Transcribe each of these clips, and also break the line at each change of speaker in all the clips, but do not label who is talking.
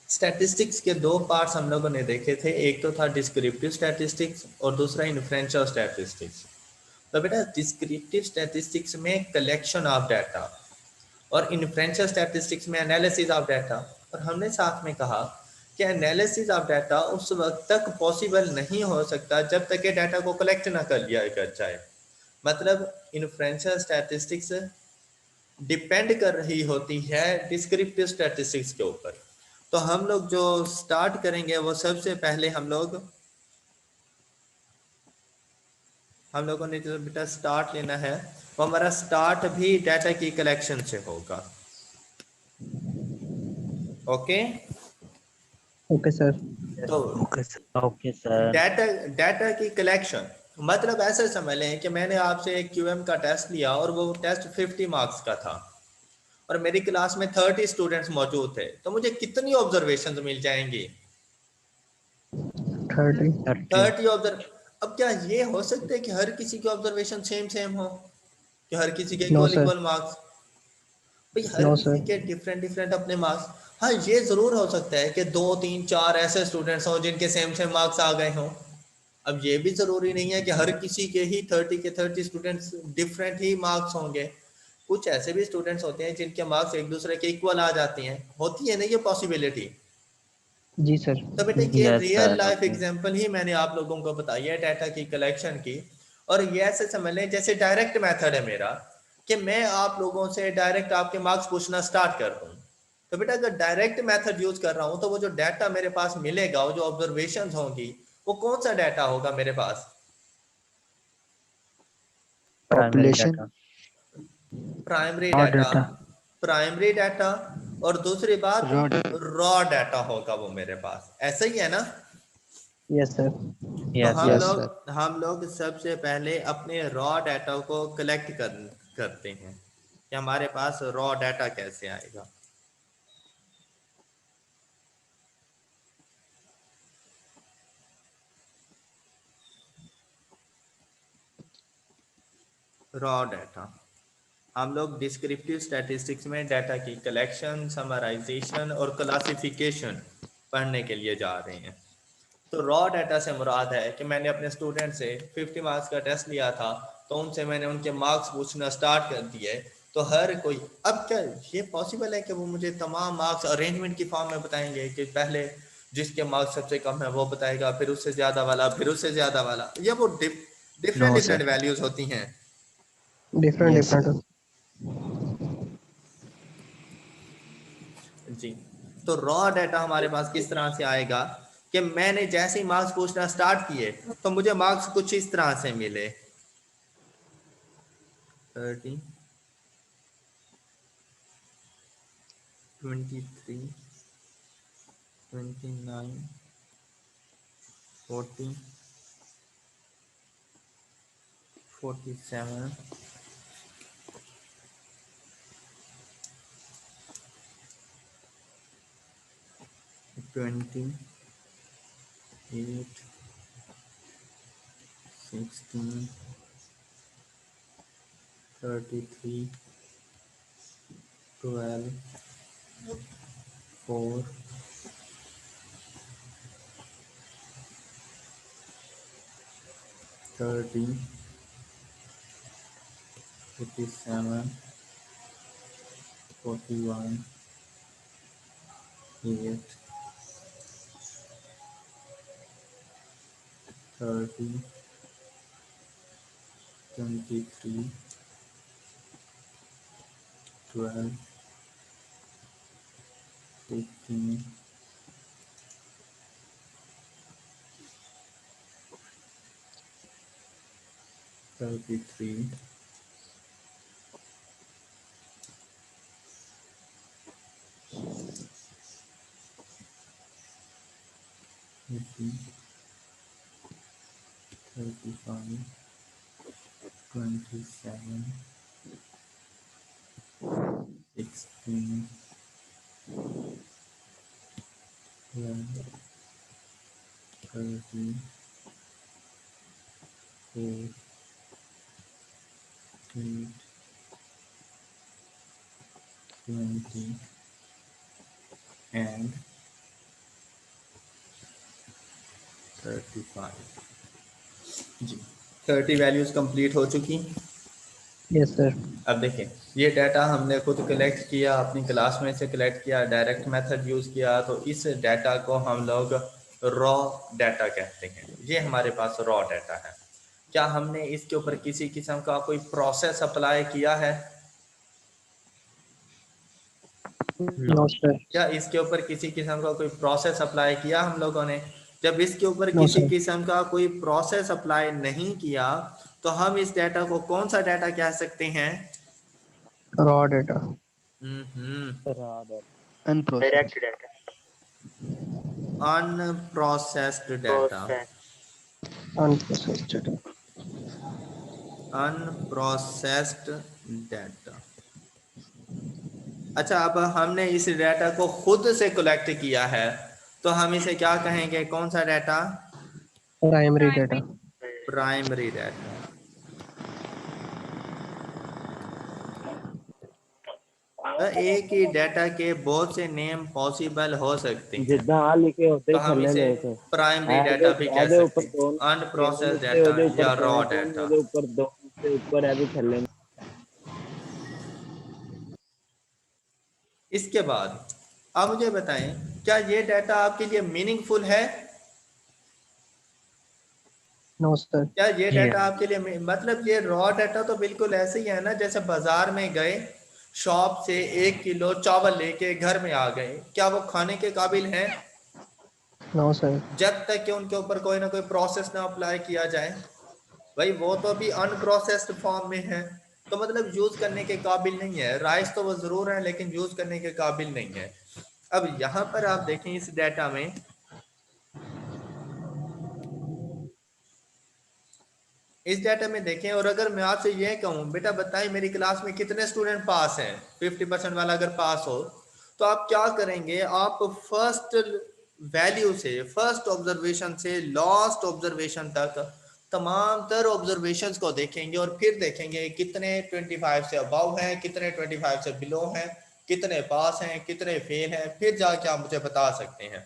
Statistics के दो parts हम लोगों ने देखे थे, एक तो था डिस्क्रिप्टिव स्टैटिस्टिक्स और दूसरा इन्फ्रेंशियल स्टैटिस्टिक्स। तो बेटा डिस्क्रिप्टिव स्टैटिस्टिक्स में कलेक्शन ऑफ डाटा और इन्फ्रेंशियल स्टैटिस्टिक्स में एनालिसिस ऑफ डाटा। और हमने साथ में कहा कि एनालिसिस ऑफ डाटा उस वक्त तक पॉसिबल नहीं हो सकता जब तक ये डाटा को कलेक्ट ना कर लिया जाए। मतलब इन्फ्रेंशियल स्टैटिस्टिक्स डिपेंड कर रही होती है डिस्क्रिप्टिव स्टैटिस्टिक्स के ऊपर। तो हम लोग जो स्टार्ट करेंगे वो सबसे पहले हम लोगों ने जो बेटा स्टार्ट लेना है वो हमारा स्टार्ट भी डाटा की कलेक्शन से होगा। Okay
okay sir.
तो
ओके सर।
डाटा डाटा की कलेक्शन मतलब ऐसे समझ लें कि मैंने आपसे एक क्यूएम का टेस्ट लिया और वो टेस्ट 50 मार्क्स का था और मेरी क्लास में 30 स्टूडेंट्स मौजूद थे, तो मुझे कितनी ऑब्जर्वेशन मिल जाएंगी?
30।
30 ऑब्जर्व। अब क्या ये हो सकता है कि हर किसी की ऑब्जर्वेशन सेम सेम हो, कि हर किसी के
no
equal
sir.
Equal marks? भाई हर
नो
किसी
सर।
के डिफरेंट डिफरेंट अपने मार्क्स। हाँ ये जरूर हो सकता है कि 2 3 4 ऐसे स्टूडेंट्स हों जिनके सेम सेम मार्क्स आ गए हों। अब ये भी जरूरी नहीं है कि हर किसी के ही 30 के 30 स्टूडेंट्स डिफरेंट ही मार्क्स होंगे। कुछ ऐसे भी स्टूडेंट्स होते हैं जिनके मार्क्स एक दूसरे के इक्वल आ जाती हैं, होती है ना ये पॉसिबिलिटी।
जी सर।
तो बेटा ये
yes
real
sir.
Life
okay.
Example ही मैंने आप लोगों को बताई है डाटा की कलेक्शन की। और ये ऐसे समझ लें जैसे डायरेक्ट मेथड है मेरा, कि मैं आप लोगों से डायरेक्ट आपके मार्क्स पूछना स्टार्ट कर दूं। तो बेटा अगर डायरेक्ट मेथड यूज कर रहा हूं तो वो जो डाटा मेरे पास मिलेगा, वो जो ऑब्जर्वेशन होंगी, वो कौन सा डाटा होगा मेरे पास?
Primary
population.
Data.
Primary
raw
data.
Data.
Primary data. और दूसरी बात
रॉ डाटा।
रॉ डाटा होगा वो मेरे पास, ऐसा ही है ना?
Yes sir.
तो
यस
हम
सर।
Yes sir.
लोग हम लोग सबसे पहले अपने रॉ डाटा को कलेक्ट करते हैं कि हमारे पास रॉ डाटा कैसे आएगा। रॉ डाटा हम लोग डिस्क्रिप्टिव स्टैटिस्टिक्स में डाटा की कलेक्शन, समराइजेशन और क्लासिफिकेशन पढ़ने के लिए जा रहे हैं। तो रॉ डाटा से मुराद है कि मैंने अपने स्टूडेंट से 50 मार्क्स का टेस्ट लिया था, तो उनसे मैंने उनके मार्क्स पूछना स्टार्ट कर दिए। तो हर कोई, अब क्या ये पॉसिबल है कि वो मुझे तमाम मार्क्स अरेंजमेंट की फॉर्म में बताएंगे कि पहले जिसके मार्क्स सबसे कम है वो बताएगा, फिर उससे ज़्यादा वाला, फिर उससे ज़्यादा वाला, या वो different
no
different
sir.
Values होती हैं?
Different yes sir. डिफरेंट।
जी। तो रॉ डाटा हमारे पास किस तरह से आएगा कि मैंने जैसे ही मार्क्स पूछना स्टार्ट किए तो मुझे मार्क्स कुछ इस तरह से मिले। 30, 23, 29, 40, 47, 20, 8, 16, 33, 12, 4, 30, 47, 41, 8, 30, 23, 12, 15, 33, 18, 35, 27, 16, 12, 13, 4, 8, 20, and 35 जी। 30 वैल्यूज कंप्लीट हो चुकी।
Yes, sir.
अब देखें, ये डाटा हमने खुद कलेक्ट किया, अपनी क्लास में से कलेक्ट किया, डायरेक्ट मेथड यूज़ किया, तो इस डाटा को हम लोग रॉ डाटा कहते हैं। ये हमारे पास रॉ डाटा है। क्या हमने इसके ऊपर किसी किस्म का कोई प्रोसेस अप्लाई किया है?
No, sir.
क्या इसके ऊपर किसी किस्म का कोई प्रोसेस अप्लाई किया हम लोगों ने? जब इसके ऊपर
No,
किसी
sir.
किस्म का कोई प्रोसेस अप्लाई नहीं किया, तो हम इस डाटा को कौन सा डाटा कह सकते हैं?
Raw data.
Unprocessed.
Unprocessed data.
Unprocessed data.
Unprocessed data. अच्छा, अब हमने इस डाटा को खुद से कलेक्ट किया है, तो हम इसे क्या कहेंगे? कौन सा data?
Primary data.
Primary data. एक ही डाटा के बहुत से नेम पॉसिबल हो सकते हैं,
जिद्दां आ लिखे होते
तो
ही
हम
थल्ले
इसे
ले थे
प्राइमरी डाटा भी कह
ਇਹਦੇ ਉੱਪਰ
सकते
ਦੋ
हैं, अनप्रोसेस्ड
ਤੇ
डाटा
ਉਹਦੇ ਉੱਪਰ
या रॉ
ਤਿੰਨ
डाटा।
ਉਹਦੇ ਉੱਪਰ ਦੋ ਤੇ ਉੱਪਰ ਇਹਦੇ ਥੱਲੇ
इसके बाद आप मुझे बताएं, क्या ये डाटा आपके लिए मीनिंगफुल है?
No, sir.
क्या ये
Yes.
डाटा आपके लिए, मतलब ये रॉ डाटा तो बिल्कुल ऐसे ही है ना, जैसे बाजार में गए, शॉप से 1 किलो चावल लेके घर में आ गए, क्या वो खाने के काबिल हैं?
No, sir.
जब तक कि उनके ऊपर कोई ना कोई प्रोसेस ना अप्लाई किया जाए। भाई वो तो अभी अनप्रोसेस्ड फॉर्म में है, तो मतलब यूज करने के काबिल नहीं है। राइस तो वो जरूर है, लेकिन यूज करने के काबिल नहीं है। अब यहाँ पर आप देखें इस डाटा में, इस डाटा में देखें, और अगर मैं आपसे ये कहूँ बेटा बताएं मेरी क्लास में कितने स्टूडेंट पास हैं, 50% वाला अगर पास हो, तो आप क्या करेंगे? आप फर्स्ट वैल्यू से, फर्स्ट ऑब्जर्वेशन से लास्ट ऑब्जर्वेशन तक तमाम तर ऑब्जर्वेशंस को देखेंगे, और फिर देखेंगे कितने 25 से अबव हैं, कितने 25 से बिलो हैं, कितने पास हैं, कितने फेल हैं, फिर जाके आप मुझे बता सकते हैं।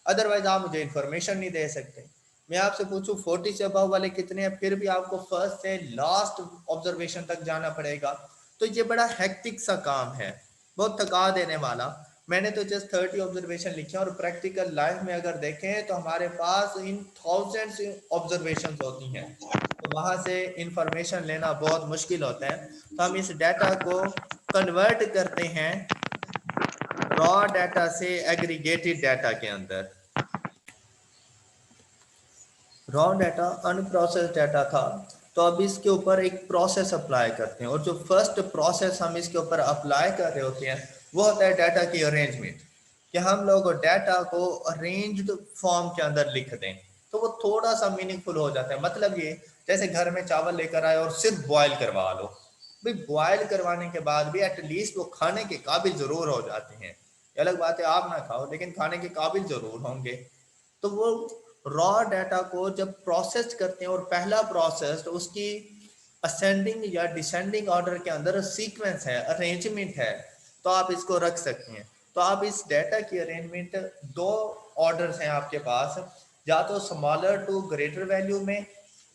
अदरवाइज आप मुझे इंफॉर्मेशन नहीं दे सकते। मैं आपसे पूछूं 40 से अबव वाले कितने हैं, फिर भी आपको फर्स्ट से लास्ट ऑब्जर्वेशन तक जाना पड़ेगा। तो ये बड़ा हेक्टिक सा काम है, बहुत थका देने वाला। मैंने तो जस्ट 30 ऑब्जर्वेशन लिखे, और प्रैक्टिकल लाइफ में अगर देखें तो हमारे पास इन थाउजेंड्स ऑब्जर्वेशन होती हैं, तो वहां से इंफॉर्मेशन लेना बहुत मुश्किल होता है। तो हम इस डाटा को कन्वर्ट करते हैं रॉ डाटा से एग्रीगेटेड डाटा के अंदर। रॉ डाटा अनप्रोसेस्ड डाटा था, तो अब इसके ऊपर एक प्रोसेस अप्लाई करते हैं, और जो फर्स्ट प्रोसेस हम इसके ऊपर अप्लाई कर रहे होते हैं वो होता है डाटा की अरेंजमेंट, कि हम लोग डाटा को अरेंज्ड फॉर्म के अंदर लिख दें, तो वो थोड़ा सा मीनिंगफुल हो जाता है। मतलब ये जैसे घर में चावल लेकर आए और सिर्फ बॉयल करवा लो, भाई बॉयल करवाने के बाद भी एटलीस्ट वो खाने के काबिल जरूर हो जाते हैं। ये अलग बात है आप ना खाओ, लेकिन खाने के काबिल जरूर होंगे। तो वो रॉ डाटा को जब प्रोसेस करते हैं, और पहला प्रोसेस उसकी असेंडिंग या डिसेंडिंग ऑर्डर के अंदर सीक्वेंस है, अरेंजमेंट है, तो आप इसको रख सकते हैं। तो आप इस डाटा की अरेंजमेंट दो ऑर्डर्स हैं आपके पास, या तो स्मॉलर टू ग्रेटर वैल्यू में,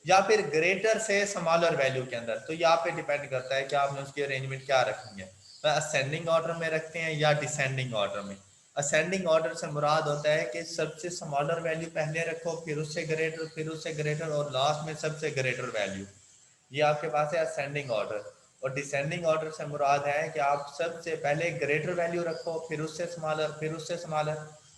या फिर ग्रेटर से स्मॉलर वैल्यू के अंदर। तो यहाँ पे डिपेंड करता है कि आपने उसकी अरेंजमेंट क्या रखनी है, असेंडिंग ऑर्डर में रखते हैं या डिसेंडिंग ऑर्डर में। असेंडिंग ऑर्डर से मुराद होता है कि सबसे स्मॉलर वैल्यू पहले रखो, फिर उससे ग्रेटर, फिर उससे ग्रेटर, और लास्ट में सबसे ग्रेटर वैल्यू। ये आपके पास है असेंडिंग ऑर्डर। और डिसेंडिंग ऑर्डर से मुराद है कि आप सबसे पहले ग्रेटर वैल्यू रखो, फिर उससे स्मॉलर, फिर उससे स्मॉलर,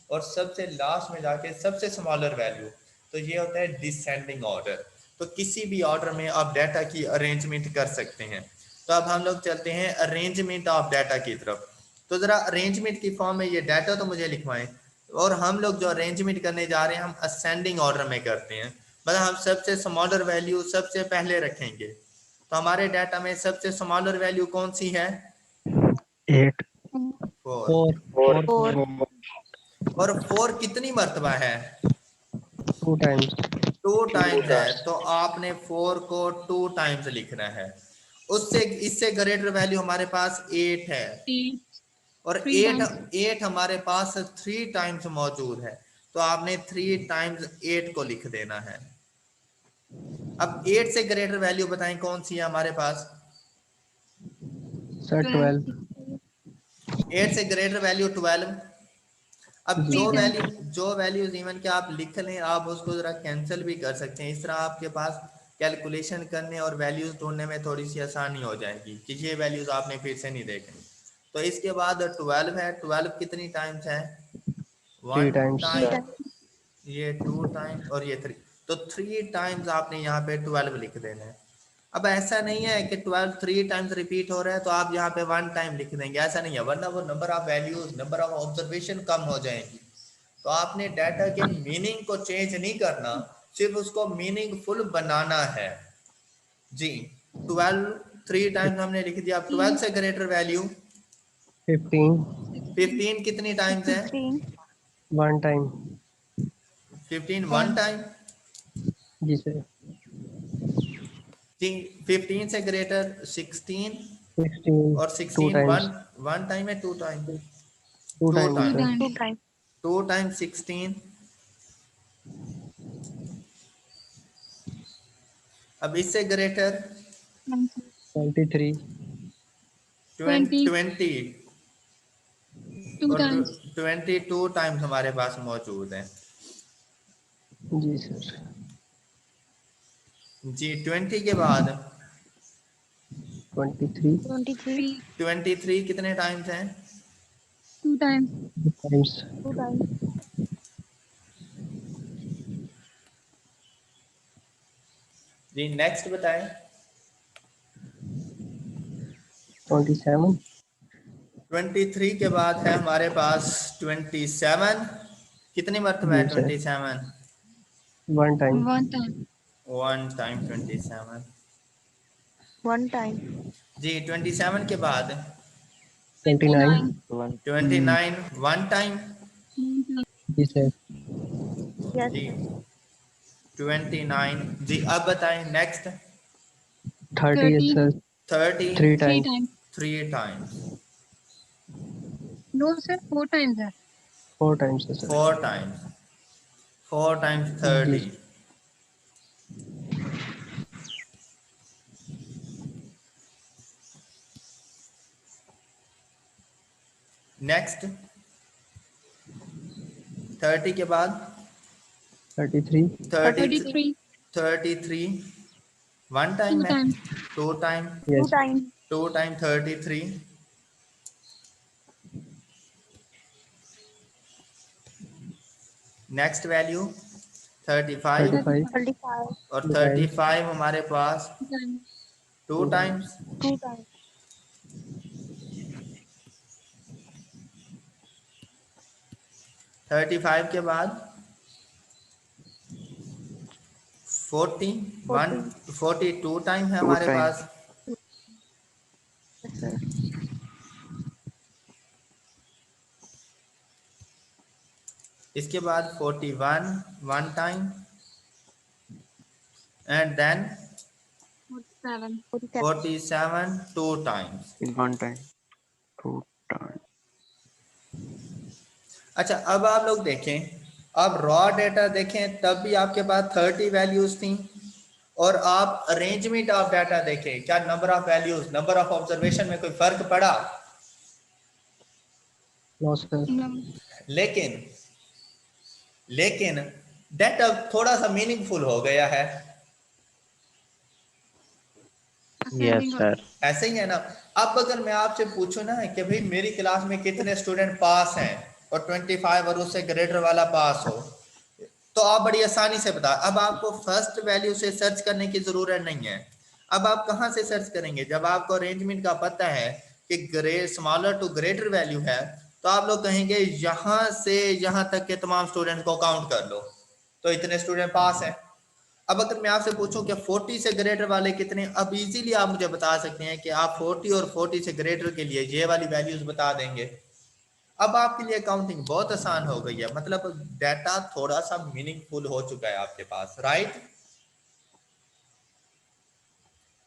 और सबसे लास्ट में जाके सबसे स्मॉलर वैल्यू। तो ये होता है डिसेंडिंग ऑर्डर। तो किसी भी ऑर्डर में आप डाटा की अरेंजमेंट कर सकते हैं। तो अब हम लोग चलते हैं अरेंजमेंट ऑफ डाटा की तरफ। तो जरा अरेंजमेंट की फॉर्म में ये डाटा तो मुझे लिखवाएं, और हम लोग जो अरेंजमेंट करने जा रहे हैं हम असेंडिंग ऑर्डर में करते हैं, मतलब हम सबसे स्मॉलर वैल्यू सबसे पहले रखेंगे। तो हमारे डाटा में सबसे स्मॉलर वैल्यू कौन सी है?
8
4।
4
और 4 कितनी मर्तबा है?
2 times
2 टाइम्स है, तो आपने 4 को 2 टाइम्स लिखना है। उससे इससे ग्रेटर वैल्यू हमारे पास 8 है, और 8 हमारे पास 3 टाइम्स मौजूद है। तो आपने 3 टाइम्स 8 को लिख देना है। अब 8 से ग्रेटर वैल्यू बताएं कौन सी है हमारे पास?
सर 12
8 से ग्रेटर वैल्यू 12। अब
जी सर।
जो वैल्यूज इवन के आप लिख लें, आप उसको जरा कैंसिल भी कर सकते हैं। इस तरह आपके पास कैलकुलेशन करने और वैल्यूज ढूंढने में थोड़ी सी आसानी हो जाएगी कि ये वैल्यूज आपने फिर से नहीं देखनी। तो इसके बाद 12 है। 12 कितनी टाइम्स है?
3
1
टाइम्स।
टाइम, ये 2 टाइम और ये 3। तो 3 टाइम्स आपने यहाँ पे 12 लिख देना है। अब ऐसा नहीं है कि 12 3 टाइम्स रिपीट हो रहा है तो आप यहाँ पे 1 टाइम लिख देंगे, ऐसा नहीं है, वरना वो number of values, number of observation कम हो जाएंगी। तो आपने डाटा के मीनिंग को चेंज नहीं करना, सिर्फ उसको मीनिंगफुल बनाना है जी। 12 3 टाइम्स हमने लिख दिया। अब 12 से ग्रेटर वैल्यू
15
15 कितनी टाइम्स है?
1 टाइम।
15 1 टाइम
जी सर।
जी। 15 से ग्रेटर 16
16
और
2
16
टाइम्स।
1 टाइम है 2 time?
2
2
times
time.
Sir.
2 time 16। अब इससे ग्रेटर
23
20 और 22 टाइम्स हमारे पास मौजूद है
जी सर।
जी। 20 के बाद
23
23 कितने टाइम्स हैं?
2 times.
टाइम्स।
जी नेक्स्ट बताएं।
27
23 के बाद है हमारे पास 27। कितनी मरतबा है
जी sir.
27?
1 time.
1 time.
1 time 27
1 time.
जी। 27 के बाद
29
1
29 1 टाइम
जी सर।
Yes,
जी।
sir.
29 जी। अब बताएं नेक्स्ट।
30 है
30.
Sir.
30
3
3
time.
times.
3 times.
No, sir. 4 times. Sir.
4 times है सर।
4 टाइम्स। 4 टाइम्स
जी
30। नेक्स्ट 30 के बाद
33
30
33.
33 1
2
टाइम है?
times.
2 time.
2
yes.
times.
2 time 33। Next value 35
35
35.
और
2 टाइम्स।
35 हमारे पास
2 times.
2 टाइम्स।
2 times.
35 के बाद 40 1
40.
42 टाइम है
2
हमारे
टाइम
पास।
Yes, sir.
इसके बाद 41 1 time and then
47.
47.
47 2 times.
in 1 time 2 time
अच्छा अब आप लोग देखें, अब रॉ डेटा देखें तब भी आपके पास 30 वैल्यूज थी, और आप अरेंजमेंट ऑफ डाटा देखें, क्या number of values, number of observation में कोई फर्क पड़ा?
No sir.
No.
लेकिन लेकिन डाटा थोड़ा सा मीनिंगफुल हो गया है।
yes
Ascending
sir
order.
ऐसे ही है ना। अब अगर मैं आपसे पूछूं ना कि भाई मेरी क्लास में कितने स्टूडेंट पास हैं और 25 और उससे ग्रेटर वाला पास हो, तो आप बड़ी आसानी से बता। अब आपको फर्स्ट वैल्यू से सर्च करने की जरूरत नहीं है। अब आप कहां से सर्च करेंगे? जब आपको अरेंजमेंट का पता है कि grade smaller to greater value है, तो आप लोग कहेंगे यहां से यहां तक के तमाम स्टूडेंट को काउंट कर लो, तो इतने स्टूडेंट पास हैं। अब अगर मैं आपसे पूछूं कि 40 से ग्रेटर वाले कितने, अब इजीली आप मुझे बता सकते हैं कि आप 40 और 40 से ग्रेटर के लिए ये वाली वैल्यूज बता देंगे। अब आपके लिए काउंटिंग बहुत आसान हो गई है, मतलब डाटा थोड़ा सा मीनिंगफुल हो चुका है आपके पास। Right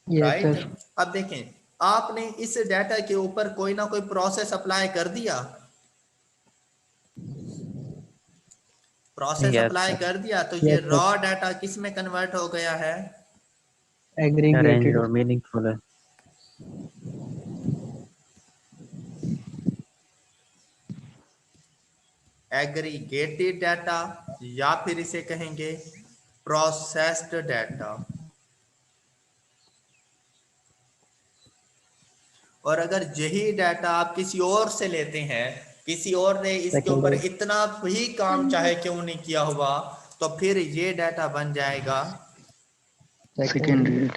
yes
right.
सर।
अब देखें, आपने इस डाटा के ऊपर कोई ना कोई प्रोसेस अप्लाई कर दिया। Process
Yes,
apply
sir.
कर दिया तो ये
Yes, sir.
रॉ डाटा किस में कन्वर्ट हो गया है?
Arranged
Aggregated.
or meaningful है.
एग्रीगेटेड डाटा या फिर इसे कहेंगे प्रोसेस्ड डाटा। और अगर यही डाटा आप किसी और से लेते हैं, किसी और ने इसके ऊपर
Secondary.
इतना भी काम चाहे क्यों नहीं किया हुआ, तो फिर ये डाटा बन जाएगा
Secondary.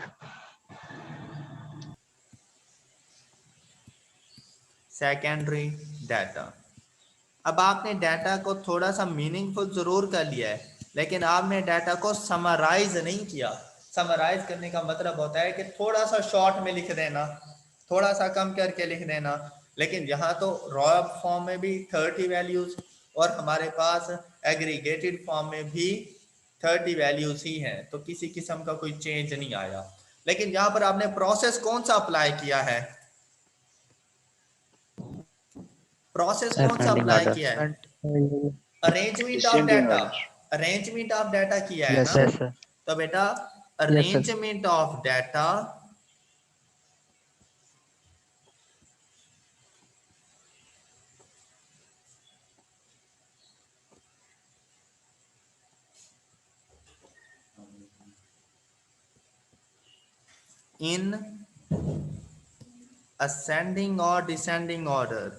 Secondary data. अब आपने डाटा को थोड़ा सा मीनिंगफुल जरूर कर लिया है, लेकिन आपने डाटा को समराइज नहीं किया। समराइज करने का मतलब होता है कि थोड़ा सा शॉर्ट में लिख देना, थोड़ा सा कम करके लिख देना। लेकिन यहाँ तो रॉ फॉर्म में भी 30 वैल्यूज और हमारे पास एग्रीगेटेड फॉर्म में भी 30 वैल्यूज ही हैं, तो किसी किस्म का कोई चेंज नहीं आया। लेकिन यहाँ पर आपने प्रोसेस कौन सा अप्लाई किया है? प्रोसेस कौन सा
Ascending
अप्लाई
order.
किया है?
And
arrangement of data. Arrangement of data किया है
Yes,
ना?
sir.
Yes, sir.
तो बेटा arrangement of data in ascending or descending order.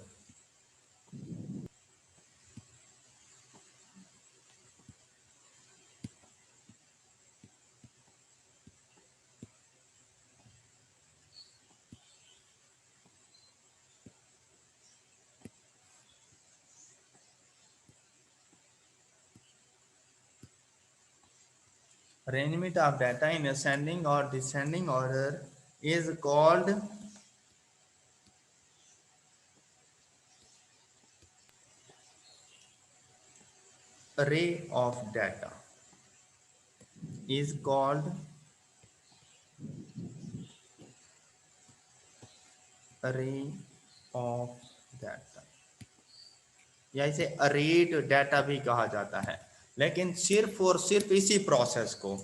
Arrangement of data in ascending or descending order is called array of data. Is called array of data, या इसे arid data भी कहा जाता है। लेकिन सिर्फ और सिर्फ इसी प्रोसेस को,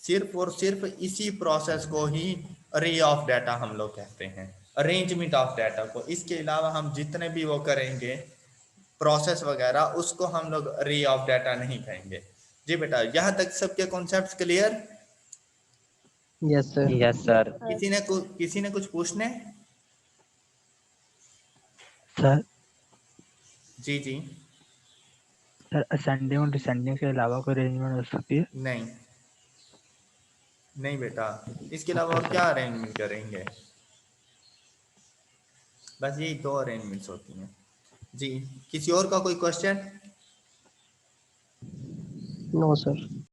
सिर्फ और सिर्फ इसी प्रोसेस को ही अरे ऑफ डाटा हम लोग कहते हैं, अरेंजमेंट ऑफ डाटा को। इसके अलावा हम जितने भी वो करेंगे प्रोसेस वगैरह, उसको हम लोग अरे ऑफ डाटा नहीं कहेंगे। जी बेटा, यहाँ तक सबके concepts clear?
yes, sir.
Yes, sir.
किसी ने कुछ पूछने?
Sir,
जी जी।
सर असेंडिंग और डिसेंडिंग के अलावा कोई अरेंजमेंट हो सकती है?
नहीं नहीं बेटा, इसके अलावा और क्या अरेंजमेंट करेंगे? बस यही 2 अरेंजमेंट्स होती हैं। जी, किसी और का कोई क्वेश्चन?
No, sir.